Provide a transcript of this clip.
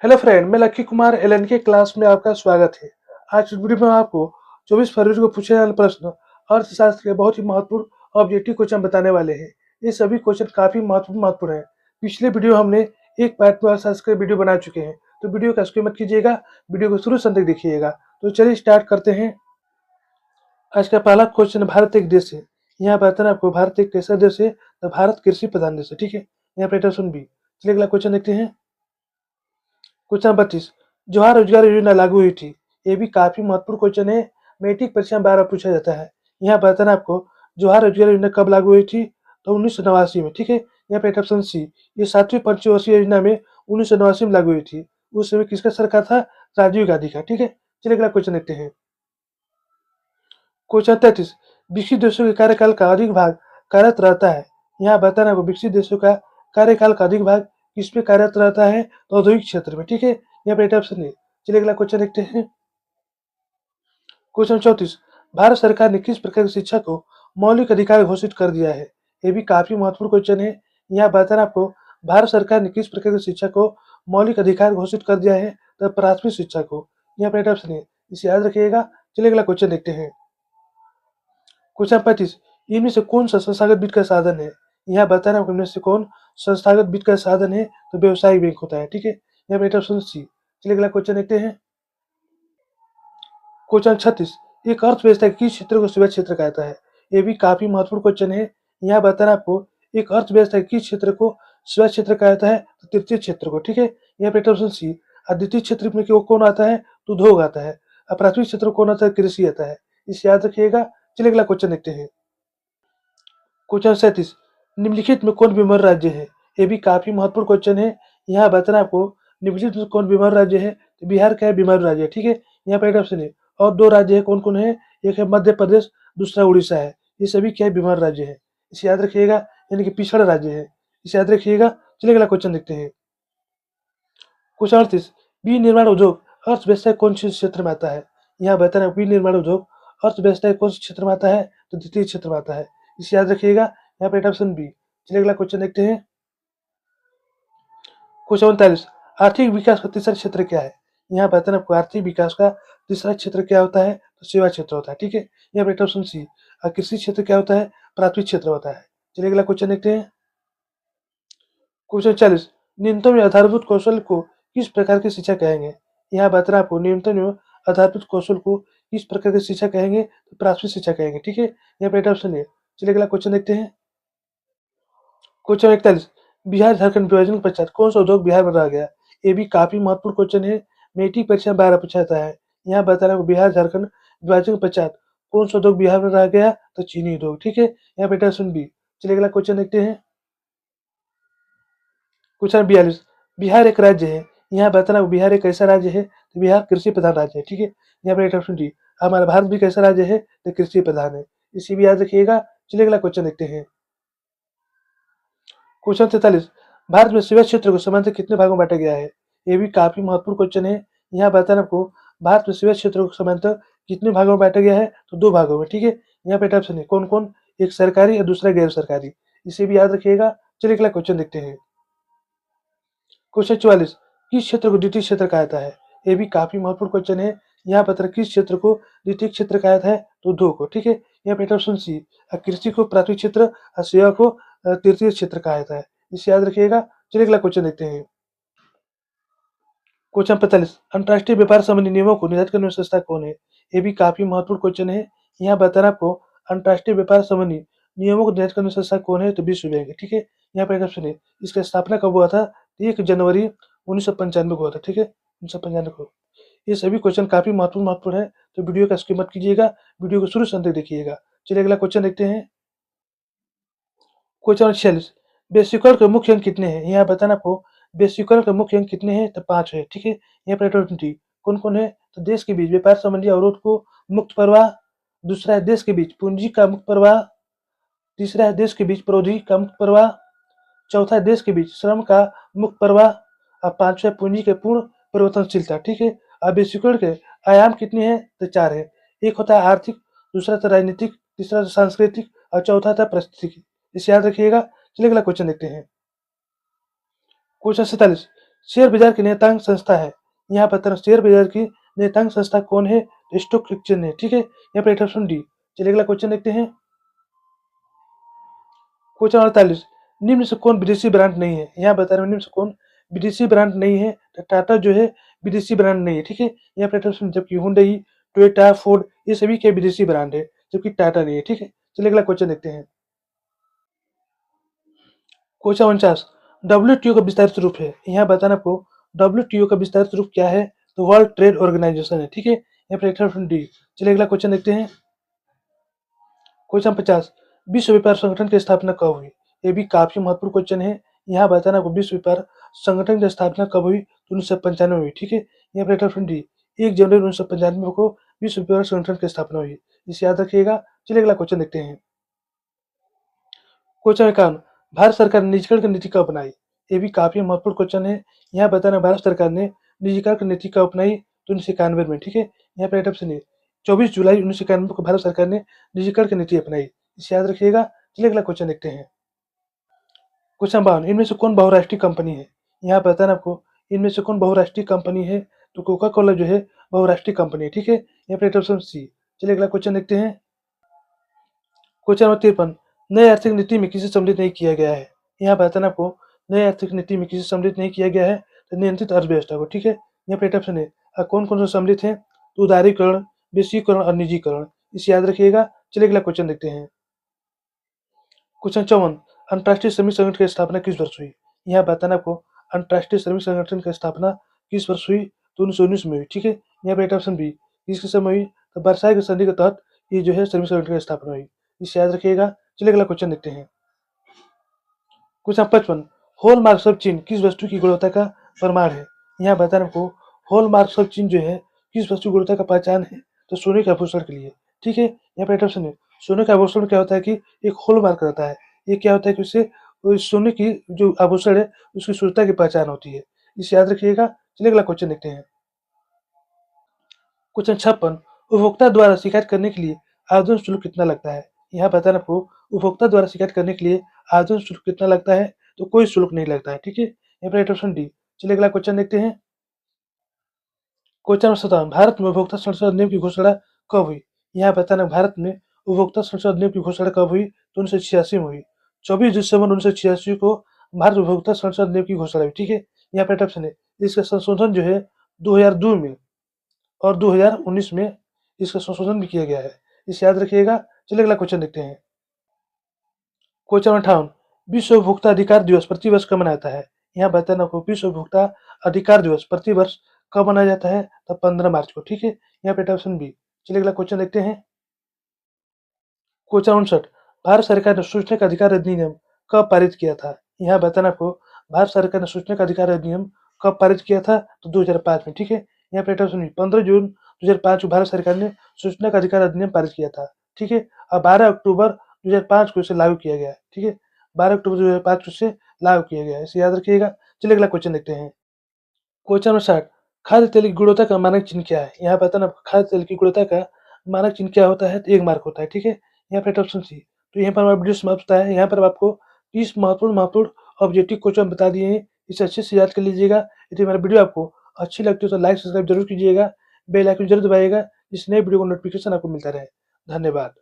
Hello friend, मैं लक्की Kumar एलएनके class में आपका स्वागत है। आज इस वीडियो में आपको 24 फरवरी को पूछे जाने वाले प्रश्न अर्थशास्त्र के बहुत ही महत्वपूर्ण ऑब्जेक्टिव क्वेश्चन बताने वाले हैं। ये सभी क्वेश्चन काफी महत्वपूर्ण है। पिछले वीडियो हमने एक पार्ट में अर्थशास्त्र के वीडियो बना चुके हैं, तो वीडियो का स्किप मत कीजिएगा, वीडियो को शुरू से अंत तक देखिएगा। तो चलिए स्टार्ट करते हैं। आज का पहला क्वेश्चन, भारत एक देश है। यहाँ बताना आपको भारत एक कैसा देश है, तो भारत कृषि प्रधान देश है। ठीक है, यहाँ पे ऑप्शन बी। चलिए अगला क्वेश्चन देखते हैं। क्वेश्चन 32, जवाहर रोजगार योजना लागू हुई थी। ये भी काफी महत्वपूर्ण क्वेश्चन है, मैट्रिक परीक्षा में बार बार पूछा जाता है। यहाँ बताना आपको जवाहर रोजगार योजना कब लागू हुई थी, तो 1989 में। ठीक है, यहाँ पे ऑप्शन सी। ये 7वीं पंचवर्षीय योजना में 1989 में लागू हुई थी। उस समय किसका सरकार था, राजीव गांधी का। ठीक है, चलिए अगला क्वेश्चन देखते हैं। क्वेश्चन 33, विकसित देशों के कार्यकाल का अधिक भाग कार्यरत रहता है। यहाँ बताना आपको विकसित देशों का कार्यकाल का अधिक भाग किसमें कार्यरत रहता है, तो औद्योगिक क्षेत्र में। ठीक है, यहाँ पे ऑप्शन है। चलिए अगला क्वेश्चन देखते हैं। क्वेश्चन 34, भारत सरकार ने किस प्रकार की शिक्षा को मौलिक अधिकार घोषित कर दिया है। ये भी काफी महत्वपूर्ण क्वेश्चन है। यहाँ बताना आपको भारत सरकार ने किस प्रकार की शिक्षा को मौलिक अधिकार घोषित कर दिया है, तो प्राथमिक शिक्षा को। यहाँ पे ऑप्शन है, इसे याद रखिएगा। चलिए अगला क्वेश्चन देखते हैं। क्वेश्चन 35, इनमें से कौन सा संस्थागत वित्त का साधन है। यहाँ बताना आपको इनमें से कौन संस्थागत वित्त का साधन है, तो व्यवसायिक बैंक होता है। ठीक है, यहाँ पे ऑप्शन सी। चलिए अगला क्वेश्चन देखते हैं। क्वेश्चन 36, एक अर्थव्यवस्था के किस क्षेत्र को सेवा क्षेत्र कहता है। ये भी काफी महत्वपूर्ण क्वेश्चन है। यहाँ बताना आपको एक अर्थव्यवस्था के किस क्षेत्र को सेवा क्षेत्र कहता है, तो तृतीय क्षेत्र को। ठीक है, यहाँ पे ऑप्शन सी। और द्वितीय क्षेत्र में कौन आता है, तो उद्योग आता है। और प्राथमिक क्षेत्र कौन आता है, कृषि आता है। इसे याद रखिएगा। चलिए अगला क्वेश्चन देखते हैं। क्वेश्चन 37, निम्नलिखित में कौन बीमार राज्य है। ये भी काफी महत्वपूर्ण क्वेश्चन है। यहाँ बताना आपको निम्नलिखित में कौन बीमार राज्य है, तो बिहार का है बीमार राज्य है। ठीक है, यहाँ पे ऑप्शन है। और दो राज्य है, कौन कौन है, एक है मध्य प्रदेश, दूसरा उड़ीसा है। ये सभी क्या है, बीमार राज्य है। इसे याद रखिएगा, यानी कि पिछड़ा राज्य है। इसे याद रखिएगा। चलिए अगला क्वेश्चन देखते हैं। क्वेश्चन 38, विनिर्माण उद्योग अर्थव्यवस्था के कौन से क्षेत्र में आता है। यहाँ बताना विनिर्माण उद्योग अर्थव्यवस्था के कौन से क्षेत्र में आता है, तो द्वितीय क्षेत्र में आता है। इसे याद रखिएगा। यहाँ पे ऑप्शन बी। चलिए अगला क्वेश्चन देखते हैं। क्वेश्चन 39, आर्थिक विकास का तीसरा क्षेत्र क्या है। यहाँ बताना आपको आर्थिक विकास का तीसरा क्षेत्र क्या होता है, तो सेवा क्षेत्र होता है। ठीक है, यहाँ पे ऑप्शन सी। और कृषि क्षेत्र क्या होता है, प्राथमिक क्षेत्र होता है। चलिए अगला क्वेश्चन देखते हैं। क्वेश्चन 40, न्यूनतम या आधारभूत कौशल को किस प्रकार की शिक्षा कहेंगे। यहाँ बताना आपको न्यूनतम एवं आधारभूत कौशल को किस प्रकार की शिक्षा कहेंगे, तो प्राथमिक शिक्षा कहेंगे। ठीक है, यहाँ पे ऑप्शन है। चलिए अगला क्वेश्चन देखते हैं। क्वेश्चन 41, बिहार झारखंड विभाजन के पश्चात कौन सा उद्योग बिहार में रह गया। ये भी काफी महत्वपूर्ण क्वेश्चन है, मैट्रिक परीक्षा में 12 पूछा जाता है। यहाँ बताना आपको बिहार झारखंड विभाजन के पश्चात कौन सा उद्योग बिहार में रह गया, तो चीनी उद्योग। ठीक है, यहाँ पे ऑप्शन बी। चलिए अगला क्वेश्चन देखते हैं। क्वेश्चन 42, बिहार एक राज्य है। यहाँ बताना बिहार एक कैसा राज्य है, तो बिहार कृषि प्रधान राज्य है। ठीक है, यहाँ पे ऑप्शन डी। हमारा भारत भी कैसा राज्य है, तो कृषि प्रधान है। इसी भी याद रखिएगा। चलिए अगला क्वेश्चन देखते हैं। क्वेश्चन 43, भारत में सेवा क्षेत्र को समानता कितने भागों में बांटा गया है। ये भी काफी महत्वपूर्ण क्वेश्चन है। यहाँ बताना आपको भारत में सेवा क्षेत्र को समानता कितने भागों में बांटा गया है, तो 2 भागों में। ठीक है, यहाँ पे ऑप्शन है कौन कौन, एक सरकारी और दूसरा गैर सरकारी। इसे भी याद रखिएगा। चलिए अगला क्वेश्चन देखते हैं। क्वेश्चन 44, किस क्षेत्र को द्वितीय क्षेत्र कहा जाता है। ये भी काफी महत्वपूर्ण क्वेश्चन है। यहाँ पता किस क्षेत्र को द्वितीय क्षेत्र कहा जाता है, तो उद्योग को। ठीक है, यहाँ पे ऑप्शन सी। कृषि को प्राथमिक क्षेत्र और सेवा को तृतीय क्षेत्र कहा जाता है। इसे याद रखिएगा। चलिए अगला क्वेश्चन देखते हैं। क्वेश्चन 45, अंतर्राष्ट्रीय व्यापार संबंधी नियमों को निर्धारित करने वाली संस्था कौन है। ये भी काफी महत्वपूर्ण क्वेश्चन है। यहाँ बताना आपको अंतर्राष्ट्रीय व्यापार संबंधी नियमों को निर्धारित करने वाली संस्था कौन है, तो विश्व बैंक है। ठीक है, यहाँ पे ऑप्शन है। इसका स्थापना कब हुआ था, 1 जनवरी 1995 को हुआ था। ठीक है, 1995 को। ये सभी क्वेश्चन काफी महत्वपूर्ण है, तो वीडियो का स्किप मत कीजिएगा, वीडियो को शुरू से अंत तक देखिएगा। चलिए अगला क्वेश्चन देखते हैं। क्वेश्चन 46, वैश्वीकरण के मुख्य अंक कितने हैं। यहाँ बताना आपको वैश्वीकरण के मुख्य अंक कितने हैं, तो 5 है। ठीक है, यहाँ पर कौन कौन है, तो देश के बीच व्यापार संबंधी अवरोध को मुक्त प्रवाह, दूसरा है देश के बीच पूंजी का मुक्त प्रवाह, तीसरा है देश के बीच प्रौद्योगिकी का मुक्त प्रवाह, चौथा है देश के बीच श्रम का मुक्त प्रवाह, और पांचवा है पूंजी के पूर्ण परिवर्तनशीलता। ठीक है, अब वैश्वीकरण के आयाम कितने हैं, तो 4 है। एक होता है आर्थिक, दूसरा था राजनीतिक, तीसरा था सांस्कृतिक, और चौथा था पारिस्थितिकी। इसे याद रखिएगा। चलिए अगला क्वेश्चन देखते हैं। क्वेश्चन 47, शेयर बाजार की नियतांक संस्था है, यहाँ बताना शेयर बाजार की नियतांक संस्था कौन है? तो स्टॉक एक्सचेंज है, ठीक है। यहाँ पे ऑप्शन डी। चलिए अगला क्वेश्चन देखते हैं। क्वेश्चन 48, निम्न से कौन विदेशी ब्रांड नहीं है? यहाँ बता रहे हैं निम्न से कौन विदेशी ब्रांड नहीं है? तो टाटा जो है विदेशी ब्रांड नहीं है, ठीक है। यहाँ पे ऑप्शन, जबकि हुंडई, टोयोटा, फोर्ड ये सभी के विदेशी ब्रांड है, जबकि टाटा नहीं है, ठीक है। चलिए अगला क्वेश्चन देखते हैं। क्वेश्चन 49, डब्ल्यूटीओ का विस्तारित रूप है, यहाँ बताना आपको डब्ल्यूटीओ का विस्तारित रूप क्या है? तो वर्ल्ड ट्रेड ऑर्गेनाइजेशन है, ठीक है। यहाँ पे ऑप्शन डी। चलिए अगला क्वेश्चन देखते हैं। क्वेश्चन 50, विश्व व्यापार संगठन की स्थापना कब हुई? ये भी काफी महत्वपूर्ण क्वेश्चन है। यहाँ बताना आपको विश्व व्यापार संगठन की स्थापना कब हुई? तो 1995 हुई, ठीक है। यहाँ पे ऑप्शन डी, 1 जनवरी 1995 को विश्व व्यापार संगठन की स्थापना हुई, इसे याद रखिएगा। चलिए अगला क्वेश्चन देखते हैं। क्वेश्चन 51, भारत सरकार ने निजीकरण की नीति कब अपनाई? ये भी काफी महत्वपूर्ण क्वेश्चन है। यहाँ बताना भारत सरकार ने निजीकरण की नीति कब अपनाई? तो 1991 में, ठीक है। यहाँ पे ऑप्शन ए, 24 जुलाई 1991 को भारत सरकार ने निजीकरण की नीति अपनाई, इसे याद रखिएगा। चलिए अगला क्वेश्चन देखते हैं। क्वेश्चन 52, इनमें से कौन बहुराष्ट्रीय कंपनी है? यहाँ बताना आपको इनमें से कौन बहुराष्ट्रीय कंपनी है? तो कोका कोला जो है बहुराष्ट्रीय कंपनी है, ठीक है। यहाँ पे ऑप्शन सी। चलिए अगला क्वेश्चन देखते हैं। क्वेश्चन नंबर 53, नई आर्थिक नीति में किसे सम्मिलित नहीं किया गया है? यहाँ बताना आपको नई आर्थिक नीति में किसे सम्मिलित नहीं किया गया है? तो नियंत्रित अर्थव्यवस्था को, ठीक है। यहाँ पे ऑप्शन है कौन कौन से सम्मिलित है? तो उदारीकरण, वैश्वीकरण और निजीकरण, इसे याद रखिएगा। चलिए अगला क्वेश्चन देखते हैं। क्वेश्चन 54, अंतर्राष्ट्रीय श्रमिक संगठन की स्थापना किस वर्ष हुई? यहाँ बताना आपको अंतर्राष्ट्रीय श्रमिक संगठन की स्थापना किस वर्ष हुई? तो 1919 में हुई, ठीक है। यहाँ पे ऑप्शन बी, किसके समय हुई? तो वर्साई की संधि के तहत ये जो है श्रमिक संगठन की स्थापना हुई, इसे याद रखिएगा। चलिए अगला क्वेश्चन देखते हैं। क्वेश्चन 55, हॉलमार्क्स ऑफ चिन्ह किस वस्तु की गुणवत्ता का प्रमाण है? यहाँ बताना आपको हॉलमार्क्स ऑफ चिन्ह जो है किस वस्तु की गुणवत्ता का पहचान है? तो सोने के आभूषण के लिए, ठीक है। यहाँ पे ऑप्शन है सोने के आभूषण में क्या होता है कि एक हॉलमार्क रहता है, ये क्या होता है कि उससे सोने की जो आभूषण है उसकी शुद्धता की पहचान होती है, इसे याद रखिएगा। चलिए अगला क्वेश्चन देखते हैं। क्वेश्चन 56, उपभोक्ता द्वारा शिकायत करने के लिए आवेदन शुल्क कितना लगता है? यहाँ बताना आपको उपभोक्ता द्वारा शिकायत करने के लिए आवेदन शुल्क कितना लगता है? तो कोई शुल्क नहीं लगता है, ठीक है। यहाँ पर ऑप्शन डी। चलिए अगला क्वेश्चन देखते हैं। क्वेश्चन 57, भारत में उपभोक्ता संरक्षण अधिनियम की घोषणा कब हुई? यहाँ बताना भारत में उपभोक्ता संरक्षण अधिनियम की घोषणा कब हुई? तो 1986 में हुई, 24 दिसंबर 1986 को भारत उपभोक्ता संरक्षण अधिनियम की घोषणा हुई, ठीक है। यहाँ पे ऑप्शन है इसका संशोधन जो है 2002 में और 2019 में इसका संशोधन भी किया गया है, इसे याद रखिएगा। चलिए अगला क्वेश्चन देखते हैं। क्वेश्चन 58, विश्व उपभोक्ता अधिकार दिवस प्रति वर्ष कब मनाया जाता है? यहाँ बताना आपको विश्व उपभोक्ता अधिकार दिवस प्रति वर्ष कब मनाया जाता है? तो 15 मार्च को, ठीक है। यहाँ पे ऑप्शन बी। चलिए अगला क्वेश्चन देखते हैं। क्वेश्चन 59, भारत सरकार ने सूचना का अधिकार अधिनियम कब पारित किया था? यहाँ बताना आपको भारत सरकार ने सूचना का अधिकार अधिनियम कब पारित किया था? तो 2005 में, ठीक है। यहाँ पे ऑप्शन बी, 15 जून 2005 को भारत सरकार ने सूचना का अधिकार अधिनियम पारित किया था, ठीक है। और 12 अक्टूबर 2005 को इसे लागू किया गया, ठीक है। 12 अक्टूबर 2005 को इसे लागू किया गया, इसे याद रखिएगा। चलिए अगला क्वेश्चन देखते हैं। क्वेश्चन नंबर 60, खाद्य तेल की गुणवत्ता का मानक चिन्ह क्या है? यहाँ बताना खाद्य तेल की गुणवत्ता का मानक चिन्ह क्या होता है? तो 1 मार्क होता है, ठीक है। यहाँ पे ऑप्शन सी। तो यहाँ पर हमारा वीडियो समाप्त होता है। यहाँ पर आपको 30 महत्वपूर्ण ऑब्जेक्टिव क्वेश्चन बता दिए हैं, इसे अच्छे से याद कर लीजिएगा। यदि हमारा वीडियो आपको अच्छी लगती है तो लाइक सब्सक्राइब जरूर कीजिएगा, बेल आइकन जरूर दबाइएगा, इस नए वीडियो को नोटिफिकेशन आपको मिलता रहे। धन्यवाद।